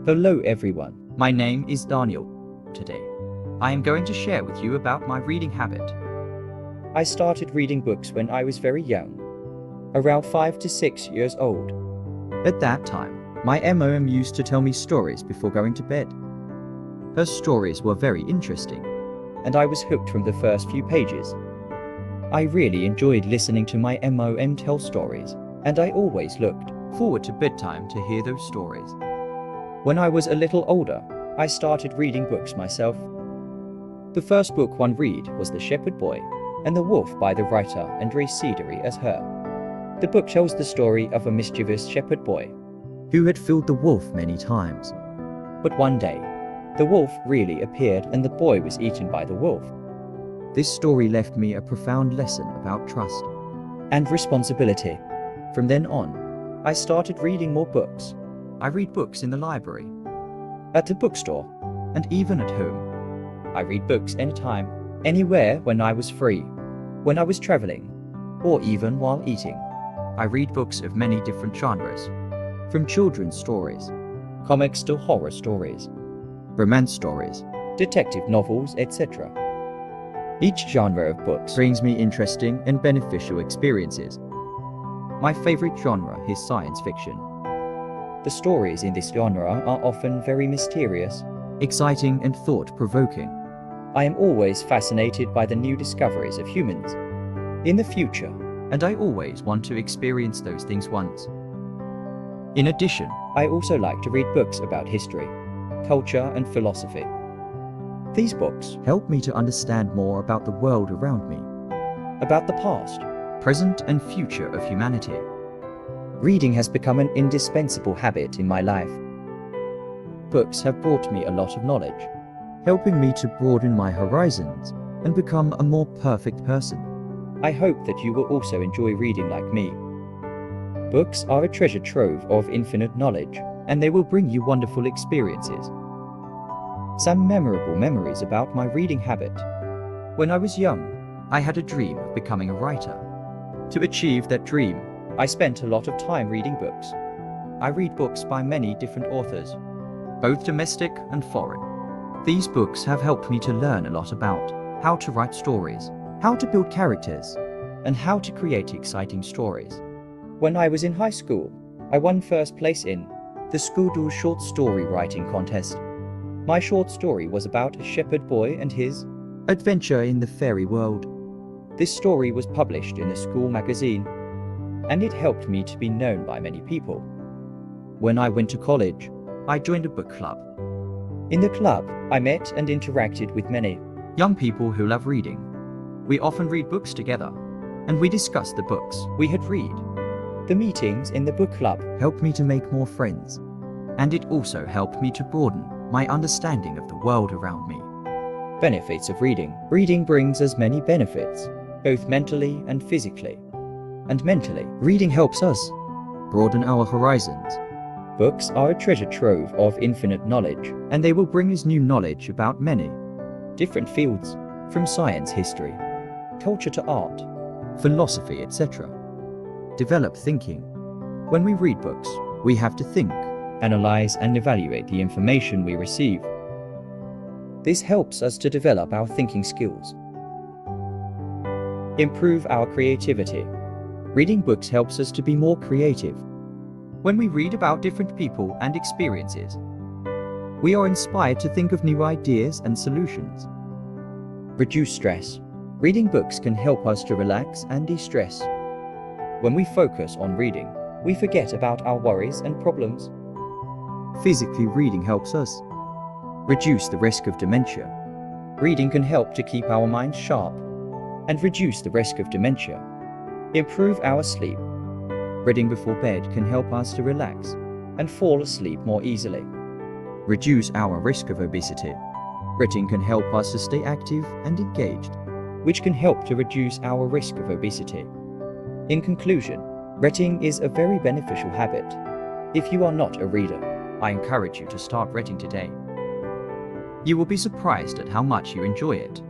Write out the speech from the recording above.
Hello everyone, my name is Daniel. Today, I am going to share with you about my reading habit. I started reading books when I was very young, around 5 to 6 years old. At that time, my mom used to tell me stories before going to bed. Her stories were very interesting, and I was hooked from the first few pages. I really enjoyed listening to my mom tell stories, and I always looked forward to bedtime to hear those stories. When I was a little older, I started reading books myself. The first book one read was The Shepherd Boy and the Wolf by the writer Andrei Sideri as her. The book tells the story of a mischievous shepherd boy who had fooled the wolf many times. But one day, the wolf really appeared and the boy was eaten by the wolf. This story left me a profound lesson about trust and responsibility. From then on, I started reading more books. I read books in the library, at the bookstore, and even at home. I read books anytime, anywhere when I was free, when I was traveling, or even while eating. I read books of many different genres, from children's stories, comics to horror stories, romance stories, detective novels, etc. Each genre of books brings me interesting and beneficial experiences. My favorite genre is science fiction. The stories in this genre are often very mysterious, exciting and thought-provoking. I am always fascinated by the new discoveries of humans in the future, and I always want to experience those things once. In addition, I also like to read books about history, culture and philosophy. These books help me to understand more about the world around me, about the past, present and future of humanity. Reading has become an indispensable habit in my life. Books have brought me a lot of knowledge, helping me to broaden my horizons and become a more perfect person. I hope that you will also enjoy reading like me. Books are a treasure trove of infinite knowledge, and they will bring you wonderful experiences. Some memorable memories about my reading habit. When I was young, I had a dream of becoming a writer. To achieve that dream, I spent a lot of time reading books. I read books by many different authors, both domestic and foreign. These books have helped me to learn a lot about how to write stories, how to build characters, and how to create exciting stories. When I was in high school, I won first place in the Skoodle short story writing contest. My short story was about a shepherd boy and his adventure in the fairy world. This story was published in a school magazine, and it helped me to be known by many people. When I went to college, I joined a book club. In the club, I met and interacted with many young people who love reading. We often read books together, and we discussed the books we had read. The meetings in the book club helped me to make more friends, and it also helped me to broaden my understanding of the world around me. Benefits of reading. Reading brings us many benefits, both mentally and physically. And mentally, reading helps us broaden our horizons. Books are a treasure trove of infinite knowledge, and they will bring us new knowledge about many different fields, from science, history, culture to art, philosophy, etc. Develop thinking. When we read books, we have to think, analyze, and evaluate the information we receive. This helps us to develop our thinking skills, improve our creativity. Reading books helps us to be more creative. When we read about different people and experiences, we are inspired to think of new ideas and solutions. Reduce stress. Reading books can help us to relax and de-stress. When we focus on reading, we forget about our worries and problems. Physically, reading helps us reduce the risk of dementia. Reading can help to keep our minds sharp and reduce the risk of dementia. Improve our sleep. Reading before bed can help us to relax and fall asleep more easily. Reduce our risk of obesity. Reading can help us to stay active and engaged, which can help to reduce our risk of obesity. In conclusion, reading is a very beneficial habit. If you are not a reader, I encourage you to start reading today. You will be surprised at how much you enjoy it.